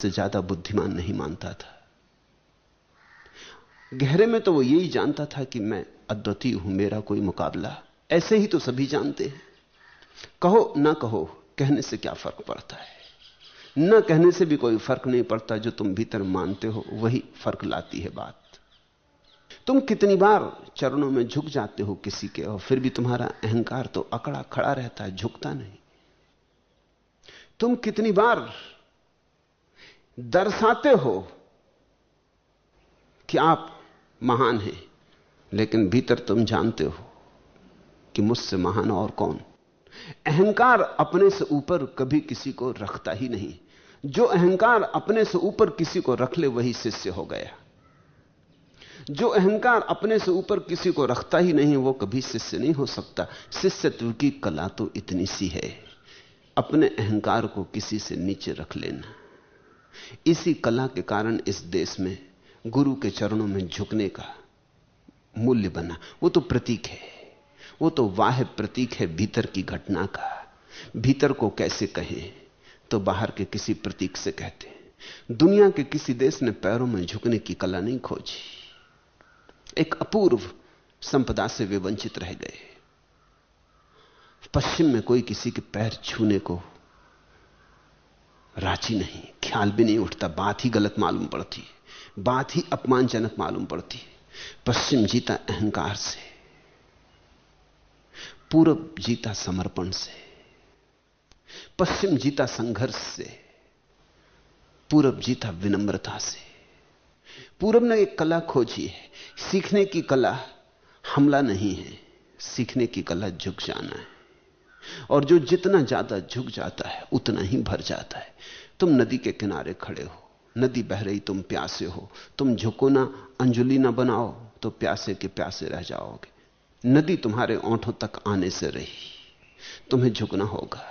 से ज्यादा बुद्धिमान नहीं मानता था। गहरे में तो वो यही जानता था कि मैं अद्वितीय हूं, मेरा कोई मुकाबला। ऐसे ही तो सभी जानते हैं। कहो ना कहो, कहने से क्या फर्क पड़ता है? न कहने से भी कोई फर्क नहीं पड़ता। जो तुम भीतर मानते हो वही फर्क लाती है बात। तुम कितनी बार चरणों में झुक जाते हो किसी के, और फिर भी तुम्हारा अहंकार तो अकड़ा खड़ा रहता है, झुकता नहीं। तुम कितनी बार दर्शाते हो कि आप महान हैं, लेकिन भीतर तुम जानते हो कि मुझसे महान और कौन। अहंकार अपने से ऊपर कभी किसी को रखता ही नहीं। जो अहंकार अपने से ऊपर किसी को रख ले वही शिष्य हो गया। जो अहंकार अपने से ऊपर किसी को रखता ही नहीं वो कभी शिष्य नहीं हो सकता। शिष्यत्व की कला तो इतनी सी है, अपने अहंकार को किसी से नीचे रख लेना। इसी कला के कारण इस देश में गुरु के चरणों में झुकने का मूल्य बना। वो तो प्रतीक है, वो तो वाह प्रतीक है भीतर की घटना का। भीतर को कैसे कहें तो बाहर के किसी प्रतीक से कहते हैं। दुनिया के किसी देश ने पैरों में झुकने की कला नहीं खोजी। एक अपूर्व संपदा से वे वंचित रह गए। पश्चिम में कोई किसी के पैर छूने को राजी नहीं, ख्याल भी नहीं उठता। बात ही गलत मालूम पड़ती, बात ही अपमानजनक मालूम पड़ती। पश्चिम जीता अहंकार से, पूरब जीता समर्पण से। पश्चिम जीता संघर्ष से, पूरब जीता विनम्रता से। पूरब ने एक कला खोजी है, सीखने की कला हमला नहीं है, सीखने की कला झुक जाना है। और जो जितना ज्यादा झुक जाता है उतना ही भर जाता है। तुम नदी के किनारे खड़े हो, नदी बह रही, तुम प्यासे हो। तुम झुको ना, अंजुलि ना बनाओ तो प्यासे के प्यासे रह जाओगे। नदी तुम्हारे ओंठों तक आने से रही, तुम्हें झुकना होगा,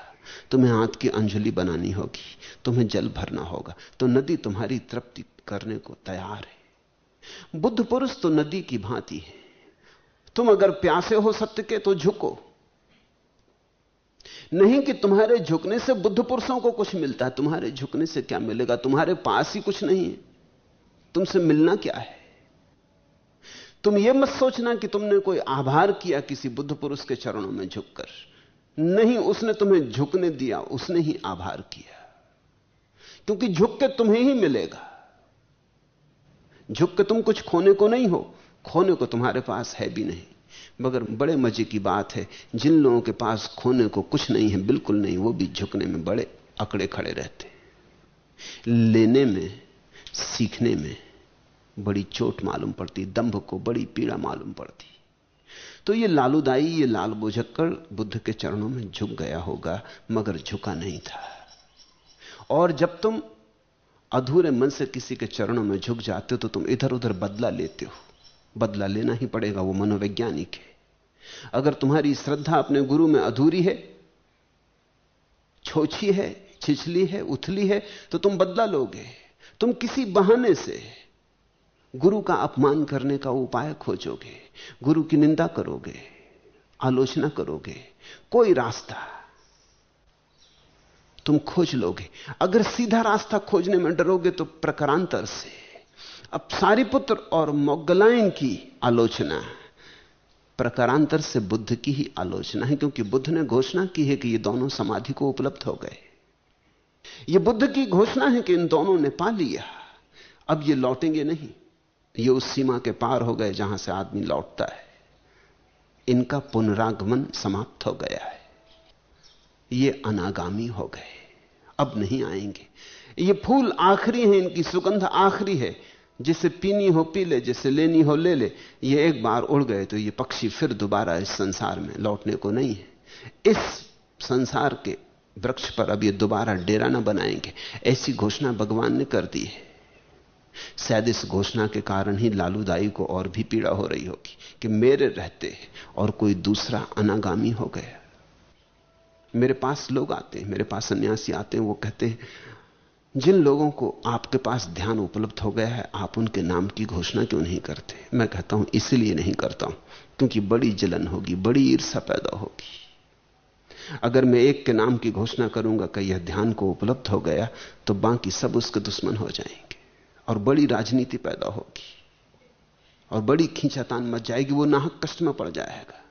तुम्हें हाथ की अंजुलि बनानी होगी, तुम्हें जल भरना होगा, तो नदी तुम्हारी तृप्ति करने को तैयार है। बुद्ध पुरुष तो नदी की भांति है। तुम अगर प्यासे हो सत्य के तो झुको। नहीं कि तुम्हारे झुकने से बुद्ध पुरुषों को कुछ मिलता है। तुम्हारे झुकने से क्या मिलेगा? तुम्हारे पास ही कुछ नहीं है, तुमसे मिलना क्या है? तुम यह मत सोचना कि तुमने कोई आभार किया किसी बुद्ध पुरुष के चरणों में झुककर। नहीं, उसने तुम्हें झुकने दिया, उसने ही आभार किया। क्योंकि झुक के तुम्हें ही मिलेगा। झुक के तुम कुछ खोने को नहीं हो, खोने को तुम्हारे पास है भी नहीं। मगर बड़े मजे की बात है, जिन लोगों के पास खोने को कुछ नहीं है, बिल्कुल नहीं, वो भी झुकने में बड़े अकड़े खड़े रहते। लेने में, सीखने में बड़ी चोट मालूम पड़ती, दंभ को बड़ी पीड़ा मालूम पड़ती। तो ये लालूदाई, ये लाल बुझक्कड़ बुद्ध के चरणों में झुक गया होगा, मगर झुका नहीं था। और जब तुम अधूरे मन से किसी के चरणों में झुक जाते हो तो तुम इधर उधर बदला लेते हो। बदला लेना ही पड़ेगा, वो मनोवैज्ञानिक है। अगर तुम्हारी श्रद्धा अपने गुरु में अधूरी है, छोछी है, छिछली है, उथली है, तो तुम बदला लोगे। तुम किसी बहाने से गुरु का अपमान करने का उपाय खोजोगे, गुरु की निंदा करोगे, आलोचना करोगे, कोई रास्ता तुम खोज लोगे। अगर सीधा रास्ता खोजने में डरोगे तो प्रकारांतर से। अब सारिपुत्र और मोग्गलायन की आलोचना प्रकारांतर से बुद्ध की ही आलोचना है, क्योंकि बुद्ध ने घोषणा की है कि ये दोनों समाधि को उपलब्ध हो गए। ये बुद्ध की घोषणा है कि इन दोनों ने पा लिया, अब ये लौटेंगे नहीं। ये उस सीमा के पार हो गए जहां से आदमी लौटता है। इनका पुनरागमन समाप्त हो गया है, ये अनागामी हो गए, अब नहीं आएंगे। ये फूल आखिरी हैं, इनकी सुगंध आखिरी है। जिसे पीनी हो पी ले, जिसे लेनी हो ले ले। ये एक बार उड़ गए तो ये पक्षी फिर दोबारा इस संसार में लौटने को नहीं है। इस संसार के वृक्ष पर अब ये दोबारा डेरा न बनाएंगे, ऐसी घोषणा भगवान ने कर दी है। शायद इस घोषणा के कारण ही लालूदाई को और भी पीड़ा हो रही होगी कि मेरे रहते और कोई दूसरा अनागामी हो गया। मेरे पास लोग आते हैं, मेरे पास सन्यासी आते हैं, वो कहते हैं जिन लोगों को आपके पास ध्यान उपलब्ध हो गया है, आप उनके नाम की घोषणा क्यों नहीं करते? मैं कहता हूं इसलिए नहीं करता हूं क्योंकि बड़ी जलन होगी, बड़ी ईर्ष्या पैदा होगी। अगर मैं एक के नाम की घोषणा करूंगा कि यह ध्यान को उपलब्ध हो गया, तो बाकी सब उसके दुश्मन हो जाएंगे और बड़ी राजनीति पैदा होगी और बड़ी खींचातान मच जाएगी, वो नाहक कष्ट में पड़ जाएगा।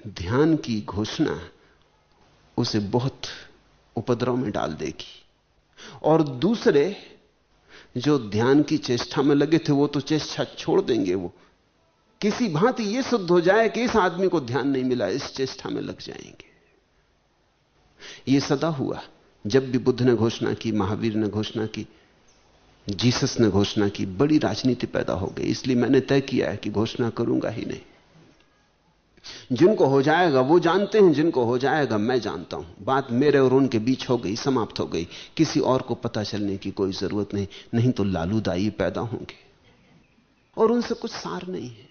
ध्यान की घोषणा उसे बहुत उपद्रव में डाल देगी। और दूसरे जो ध्यान की चेष्टा में लगे थे, वो तो चेष्टा छोड़ देंगे। वो किसी भांति ये सिद्ध हो जाए कि इस आदमी को ध्यान नहीं मिला, इस चेष्टा में लग जाएंगे। ये सदा हुआ। जब भी बुद्ध ने घोषणा की, महावीर ने घोषणा की, जीसस ने घोषणा की, बड़ी राजनीति पैदा हो गई। इसलिए मैंने तय किया है कि घोषणा करूंगा ही नहीं। जिनको हो जाएगा वो जानते हैं, जिनको हो जाएगा मैं जानता हूं। बात मेरे और उनके बीच हो गई, समाप्त हो गई। किसी और को पता चलने की कोई जरूरत नहीं, नहीं तो लालूदाई पैदा होंगे और उनसे कुछ सार नहीं है।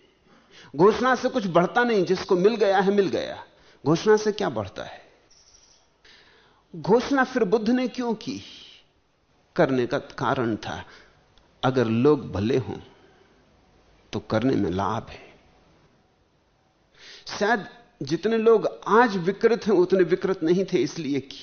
घोषणा से कुछ बढ़ता नहीं, जिसको मिल गया है मिल गया। घोषणा से क्या बढ़ता है? घोषणा फिर बुद्ध ने क्यों की? करने का कारण था, अगर लोग भले हों तो करने में लाभ है। शायद जितने लोग आज विकृत हैं उतने विकृत नहीं थे इसलिए की।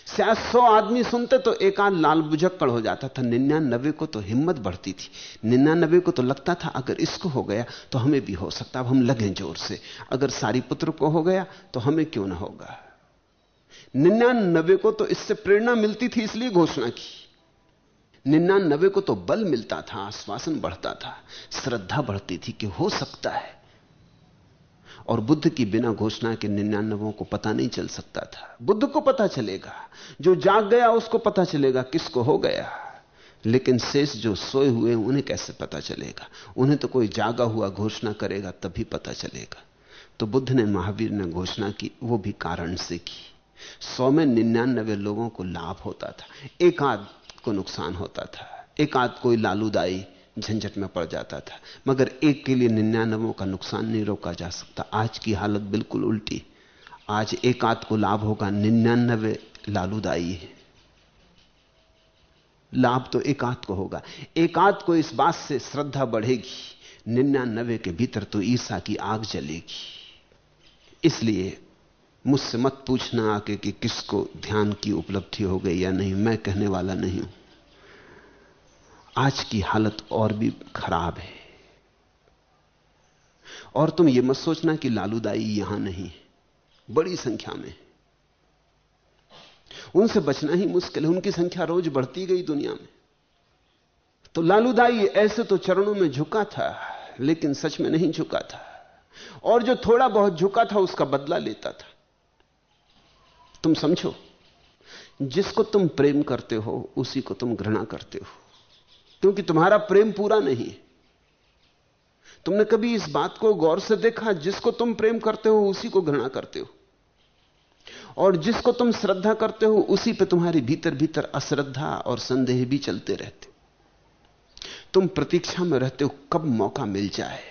शायद 100 आदमी सुनते तो एक आध लाल बुझक्कड़ हो जाता था, 99 को तो हिम्मत बढ़ती थी। 99 को तो लगता था अगर इसको हो गया तो हमें भी हो सकता, अब हम लगें जोर से। अगर सारीपुत्र को हो गया तो हमें क्यों ना होगा। 99 को तो इससे प्रेरणा मिलती थी इसलिए घोषणा की। 99 को तो बल मिलता था, आश्वासन बढ़ता था, श्रद्धा बढ़ती थी कि हो सकता है। और बुद्ध की बिना घोषणा के 99 को पता नहीं चल सकता था। बुद्ध को पता चलेगा, जो जाग गया उसको पता चलेगा किसको हो गया, लेकिन शेष जो सोए हुए हैं उन्हें कैसे पता चलेगा? उन्हें तो कोई जागा हुआ घोषणा करेगा तभी पता चलेगा। तो बुद्ध ने, महावीर ने घोषणा की, वो भी कारण से की। 100 में 99 लोगों को लाभ होता था, एक आध को नुकसान होता था, एक आध कोई लालूदाई झंझट में पड़ जाता था, मगर एक के लिए 99 का नुकसान नहीं रोका जा सकता। आज की हालत बिल्कुल उल्टी। आज एक आध को लाभ होगा, 99 लालूदाई है। लाभ तो एक आध को होगा। एक आध को इस बात से श्रद्धा बढ़ेगी, 99 के भीतर तो ईर्ष्या की आग जलेगी। इसलिए मुझसे मत पूछना आके कि किसको ध्यान की उपलब्धि हो गई या नहीं, मैं कहने वाला नहीं हूं। आज की हालत और भी खराब है। और तुम ये मत सोचना कि लालूदाई यहां नहीं, बड़ी संख्या में। उनसे बचना ही मुश्किल है, उनकी संख्या रोज बढ़ती गई दुनिया में। तो लालूदाई ऐसे तो चरणों में झुका था, लेकिन सच में नहीं झुका था, और जो थोड़ा बहुत झुका था उसका बदला लेता था। तुम समझो, जिसको तुम प्रेम करते हो उसी को तुम घृणा करते हो, क्योंकि तुम्हारा प्रेम पूरा नहीं। तुमने कभी इस बात को गौर से देखा, जिसको तुम प्रेम करते हो उसी को घृणा करते हो, और जिसको तुम श्रद्धा करते हो उसी पे तुम्हारी भीतर भीतर अश्रद्धा और संदेह भी चलते रहते। तुम प्रतीक्षा में रहते हो कब मौका मिल जाए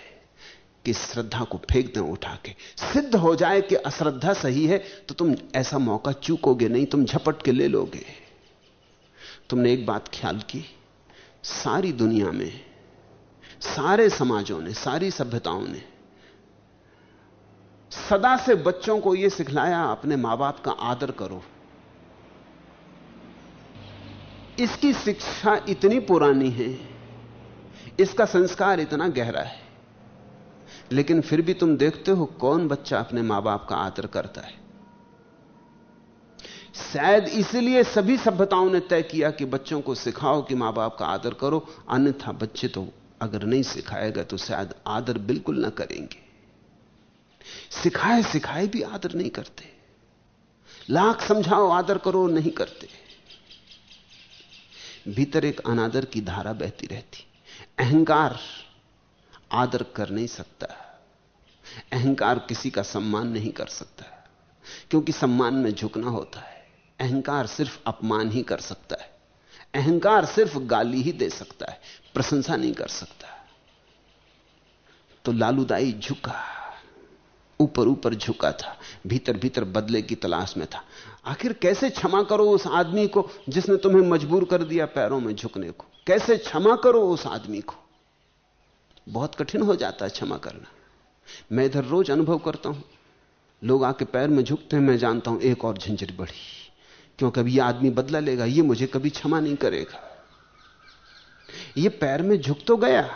कि श्रद्धा को फेंक दें उठा के। सिद्ध हो जाए कि अश्रद्धा सही है तो तुम ऐसा मौका चूकोगे नहीं, तुम झपट के ले लोगे। तुमने एक बात ख्याल की, सारी दुनिया में, सारे समाजों ने, सारी सभ्यताओं ने सदा से बच्चों को यह सिखलाया, अपने मां बाप का आदर करो। इसकी शिक्षा इतनी पुरानी है, इसका संस्कार इतना गहरा है, लेकिन फिर भी तुम देखते हो कौन बच्चा अपने मां बाप का आदर करता है। शायद इसलिए सभी सभ्यताओं ने तय किया कि बच्चों को सिखाओ कि मां बाप का आदर करो, अन्यथा बच्चे तो अगर नहीं सिखाएगा तो शायद आदर बिल्कुल ना करेंगे। सिखाए सिखाए भी आदर नहीं करते, लाख समझाओ आदर करो नहीं करते। भीतर एक अनादर की धारा बहती रहती। अहंकार आदर कर नहीं सकता, अहंकार किसी का सम्मान नहीं कर सकता, क्योंकि सम्मान में झुकना होता है। अहंकार सिर्फ अपमान ही कर सकता है, अहंकार सिर्फ गाली ही दे सकता है, प्रशंसा नहीं कर सकता। तो लालूदाई झुका, ऊपर ऊपर झुका था, भीतर भीतर बदले की तलाश में था। आखिर कैसे क्षमा करो उस आदमी को जिसने तुम्हें मजबूर कर दिया पैरों में झुकने को? कैसे क्षमा करो उस आदमी को? बहुत कठिन हो जाता है क्षमा करना। मैं इधर रोज अनुभव करता हूं, लोग आके पैर में झुकते हैं, मैं जानता हूं एक और झंझट बढ़ी, क्योंकि अब ये आदमी बदला लेगा, ये मुझे कभी क्षमा नहीं करेगा। ये पैर में झुक तो गया,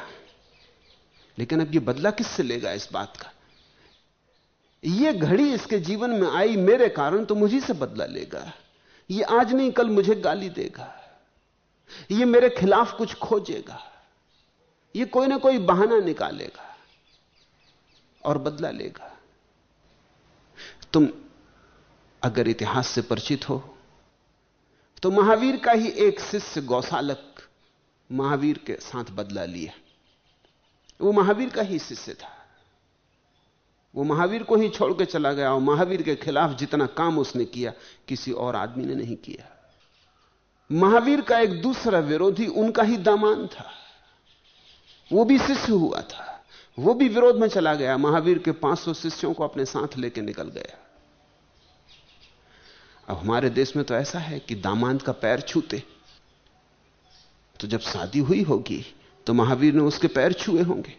लेकिन अब ये बदला किससे लेगा इस बात का? ये घड़ी इसके जीवन में आई मेरे कारण, तो मुझी से बदला लेगा। ये आज नहीं कल मुझे गाली देगा, ये मेरे खिलाफ कुछ खोजेगा, ये कोई ना कोई बहाना निकालेगा और बदला लेगा। तुम अगर इतिहास से परिचित हो तो महावीर का ही एक शिष्य गौशालक महावीर के साथ बदला लिया। वो महावीर का ही शिष्य था, वो महावीर को ही छोड़ के चला गया, और महावीर के खिलाफ जितना काम उसने किया किसी और आदमी ने नहीं किया। महावीर का एक दूसरा विरोधी उनका ही दामान था, वो भी शिष्य हुआ था, वो भी विरोध में चला गया, महावीर के 500 शिष्यों को अपने साथ लेकर निकल गया। अब हमारे देश में तो ऐसा है कि दामाद का पैर छूते, तो जब शादी हुई होगी तो महावीर ने उसके पैर छुए होंगे,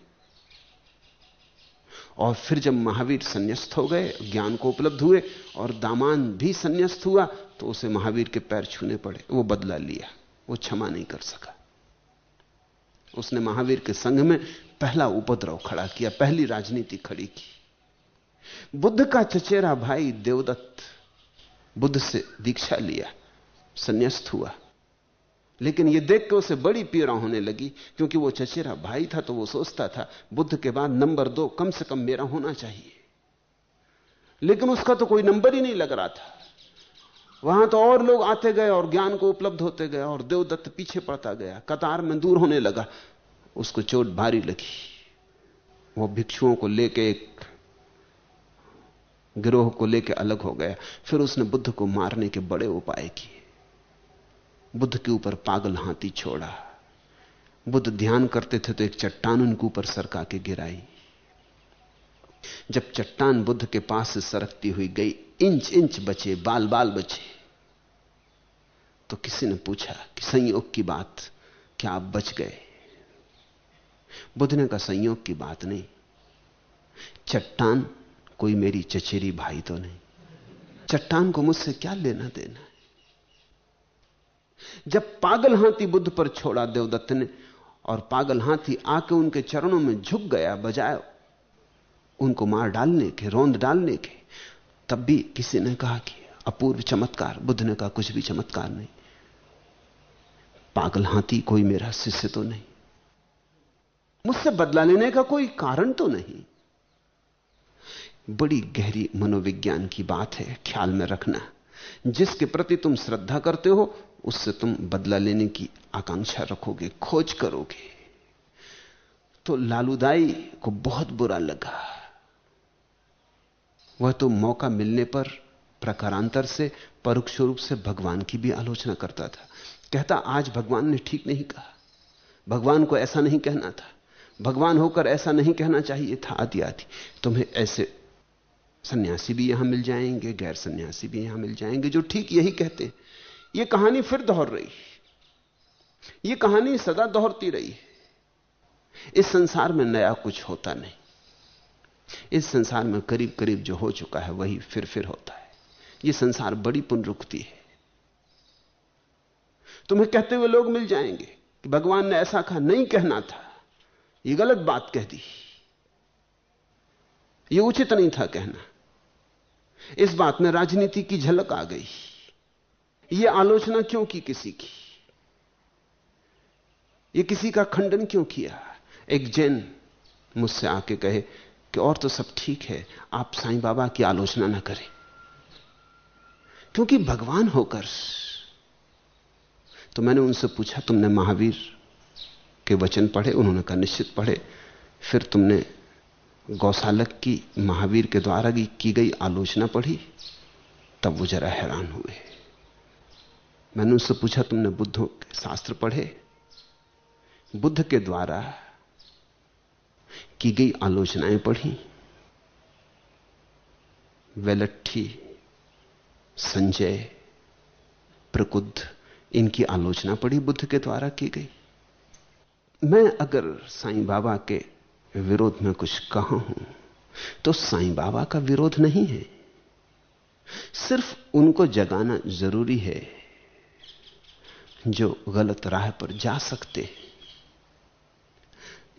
और फिर जब महावीर संन्यास्त हो गए, ज्ञान को उपलब्ध हुए और दामाद भी संन्यास्त हुआ, तो उसे महावीर के पैर छूने पड़े। वो बदला लिया, वो क्षमा नहीं कर सका। उसने महावीर के संग में पहला उपद्रव खड़ा किया, पहली राजनीति खड़ी की। बुद्ध का चचेरा भाई देवदत्त बुद्ध से दीक्षा लिया, संन्यास्त हुआ, लेकिन यह देख के उसे बड़ी पीड़ा होने लगी, क्योंकि वो चचेरा भाई था, तो वो सोचता था बुद्ध के बाद नंबर 2 कम से कम मेरा होना चाहिए। लेकिन उसका तो कोई नंबर ही नहीं लग रहा था। वहां तो और लोग आते गए और ज्ञान को उपलब्ध होते गए, और देवदत्त पीछे पड़ता गया, कतार में दूर होने लगा। उसको चोट भारी लगी, वो भिक्षुओं को लेके एक गिरोह को लेके अलग हो गया। फिर उसने बुद्ध को मारने के बड़े उपाय किए, बुद्ध के ऊपर पागल हाथी छोड़ा। बुद्ध ध्यान करते थे तो एक चट्टान उनके ऊपर सरका के गिराई। जब चट्टान बुद्ध के पास से सरकती हुई गई, इंच इंच बचे, बाल बाल बचे, तो किसी ने पूछा कि संयोग की बात, क्या आप बच गए? बुद्ध ने कहा संयोग की बात नहीं, चट्टान कोई मेरी चचेरी भाई तो नहीं, चट्टान को मुझसे क्या लेना देना है। जब पागल हाथी बुद्ध पर छोड़ा देवदत्त ने, और पागल हाथी आके उनके चरणों में झुक गया, बजाय उनको मार डालने के, रौंद डालने के, तब भी किसी ने कहा कि अपूर्व चमत्कार। बुद्ध ने कहा कुछ भी चमत्कार नहीं, पागल हाथी कोई मेरा शिष्य तो नहीं, मुझसे बदला लेने का कोई कारण तो नहीं। बड़ी गहरी मनोविज्ञान की बात है, ख्याल में रखना। जिसके प्रति तुम श्रद्धा करते हो उससे तुम बदला लेने की आकांक्षा रखोगे, खोज करोगे। तो लालूदाई को बहुत बुरा लगा। वह तो मौका मिलने पर प्रकारांतर से, परोक्ष रूप से भगवान की भी आलोचना करता था। कहता आज भगवान ने ठीक नहीं कहा, भगवान को ऐसा नहीं कहना था, भगवान होकर ऐसा नहीं कहना चाहिए था, आदि आदि। तुम्हें ऐसे सन्यासी भी यहां मिल जाएंगे, गैर सन्यासी भी यहां मिल जाएंगे जो ठीक यही कहते हैं। यह कहानी फिर दोहर रही, यह कहानी सदा दोहरती रही। इस संसार में नया कुछ होता नहीं, इस संसार में करीब करीब जो हो चुका है वही फिर होता है। यह संसार बड़ी पुनरुक्ति है। तुम्हें कहते हुए लोग मिल जाएंगे कि भगवान ने ऐसा कहा, नहीं कहना था, यह गलत बात कह दी, यह उचित नहीं था कहना। इस बात में राजनीति की झलक आ गई। यह आलोचना क्यों की किसी की, यह किसी का खंडन क्यों किया? एक जैन मुझसे आके कहे कि और तो सब ठीक है, आप साईं बाबा की आलोचना ना करें, क्योंकि भगवान होकर। तो मैंने उनसे पूछा तुमने महावीर के वचन पढ़े? उन्होंने कहा निश्चित पढ़े। फिर तुमने गौशालक की महावीर के द्वारा की गई आलोचना पढ़ी? तब वो जरा हैरान हुए। मैंने उनसे पूछा तुमने बुद्ध के शास्त्र पढ़े? बुद्ध के द्वारा की गई आलोचनाएं पढ़ी? वेलट्ठी, संजय, प्रकुद्ध, इनकी आलोचना पढ़ी बुद्ध के द्वारा की गई? मैं अगर साईं बाबा के विरोध में कुछ कहा हूं तो साईं बाबा का विरोध नहीं है, सिर्फ उनको जगाना जरूरी है जो गलत राह पर जा सकते हैं,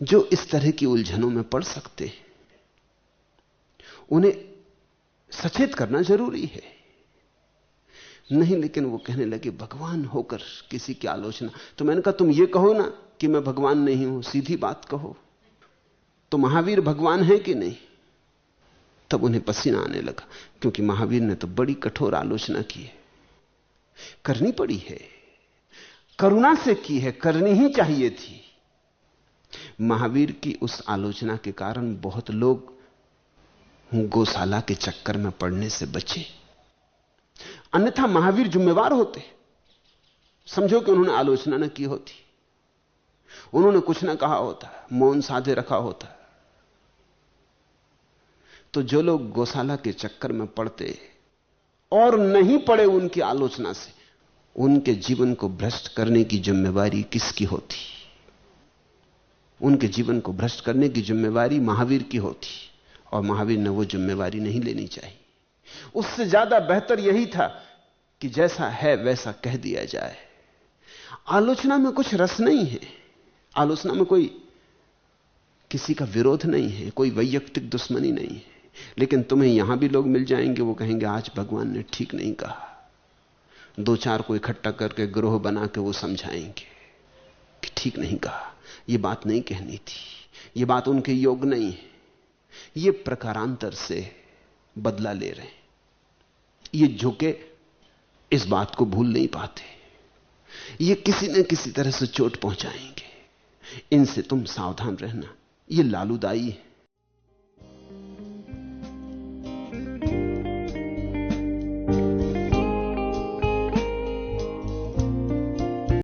जो इस तरह की उलझनों में पड़ सकते हैं। उन्हें सचेत करना जरूरी है। नहीं, लेकिन वो कहने लगे भगवान होकर किसी की आलोचना। तो मैंने कहा तुम ये कहो ना कि मैं भगवान नहीं हूं, सीधी बात कहो, तो महावीर भगवान है कि नहीं? तब उन्हें पसीना आने लगा, क्योंकि महावीर ने तो बड़ी कठोर आलोचना की है, करनी पड़ी है, करुणा से की है, करनी ही चाहिए थी। महावीर की उस आलोचना के कारण बहुत लोग गौशाला के चक्कर में पड़ने से बचे, अन्यथा महावीर जिम्मेवार होते। समझो कि उन्होंने आलोचना न की होती, उन्होंने कुछ न कहा होता, मौन साधे रखा होता, तो जो लोग गौशाला के चक्कर में पड़ते और नहीं पड़े उनकी आलोचना से, उनके जीवन को भ्रष्ट करने की जिम्मेवारी किसकी होती? उनके जीवन को भ्रष्ट करने की जिम्मेवारी महावीर की होती, और महावीर ने वो जिम्मेवारी नहीं लेनी चाहिए। उससे ज्यादा बेहतर यही था कि जैसा है वैसा कह दिया जाए। आलोचना में कुछ रस नहीं है, आलोचना में कोई किसी का विरोध नहीं है, कोई वैयक्तिक दुश्मनी नहीं है। लेकिन तुम्हें यहां भी लोग मिल जाएंगे, वो कहेंगे आज भगवान ने ठीक नहीं कहा। दो चार को इकट्ठा करके ग्रोह बना के वो समझाएंगे कि ठीक नहीं कहा, ये बात नहीं कहनी थी, ये बात उनके योग नहीं है। ये प्रकारांतर से बदला ले रहे हैं, ये झुके इस बात को भूल नहीं पाते, ये किसी न किसी तरह से चोट पहुंचाएंगे। इनसे तुम सावधान रहना, ये लालूदाई है।